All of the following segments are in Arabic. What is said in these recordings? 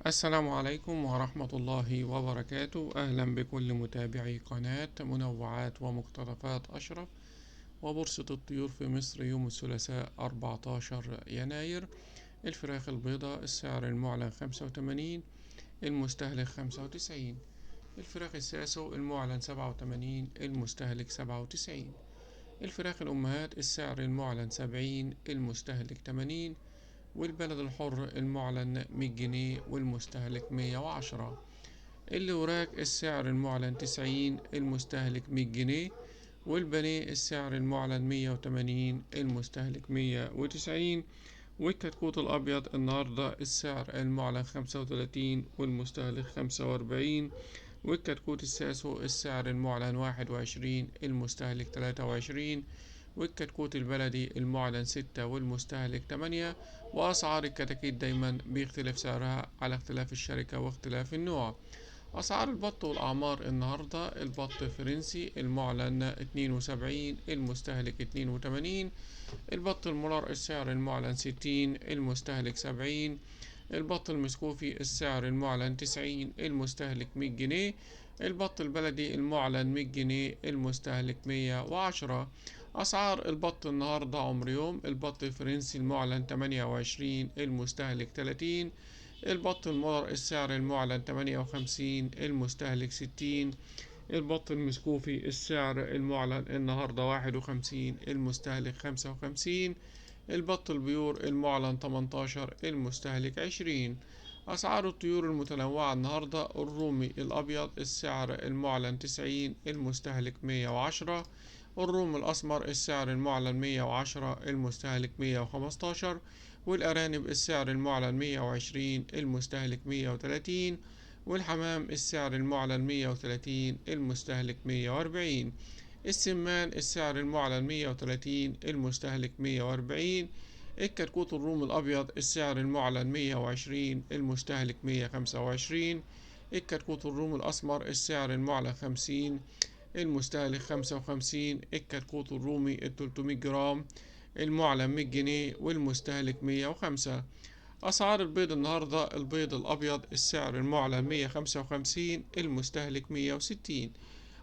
السلام عليكم ورحمة الله وبركاته. أهلا بكل متابعي قناة منوعات ومقتطفات أشرف وبورصة الطيور في مصر يوم الثلاثاء 14 يناير. الفراخ البيضاء السعر المعلن 85، المستهلك 95. الفراخ الساسو المعلن 87، المستهلك 97. الفراخ الأمهات السعر المعلن 70، المستهلك 80. والبلد الحر المعلن 100 جنيه والمستهلك 110. الوراك السعر المعلن 90، المستهلك 100 جنيه. والبانيه السعر المعلن 180، المستهلك 190. والكتكوت الأبيض النهاردة السعر المعلن 35 والمستهلك 45. والكتكوت الساسو السعر المعلن 21، المستهلك 23. والكتكوت البلدي المعلن 6 والمستهلك 8. وأسعار الكتاكيت دايما بيختلف سعرها على اختلاف الشركة واختلاف النوع. أسعار البط والأعمار النهاردة: البط الفرنسي المعلن 72، المستهلك 82. البط المولر السعر المعلن 60، المستهلك 70. البط المسكوفي السعر المعلن 90، المستهلك 100 جنيه. البط البلدي المعلن 100 جنيه، المستهلك 110. أسعار البط النهاردة عمر يوم: البط الفرنسي المعلن 28، المستهلك 30. البط المولر السعر المعلن 58، المستهلك 60. البط المسكوفي السعر المعلن النهاردة 51، المستهلك 55. البط البيور المعلن 18، المستهلك 20. أسعار الطيور المتنوعة النهاردة: الرومي الأبيض السعر المعلن 90، المستهلك 110. الروم الأسمر السعر المعلن 110، المستهلك 115. والأرانب السعر المعلن 120، المستهلك 130. والحمام السعر المعلن 130، المستهلك 140. السمان السعر المعلن 130، المستهلك 140. الكتكوت الروم الأبيض السعر المعلن 120، المستهلك 125. الكتكوت الروم الأسمر السعر المعلن 50، المستهلك 55. الكتكوت الرومي 300 جرام المعلن 100 جنيه والمستهلك 105. أسعار البيض النهاردة: البيض الأبيض السعر المعلن 155، المستهلك 160.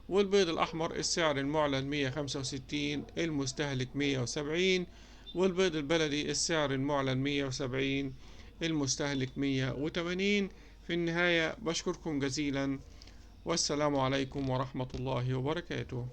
والبيض الأحمر السعر المعلن 165، المستهلك 170. والبيض البلدي السعر المعلن 170، المستهلك 180. في النهاية بشكركم جزيلا، والسلام عليكم ورحمة الله وبركاته.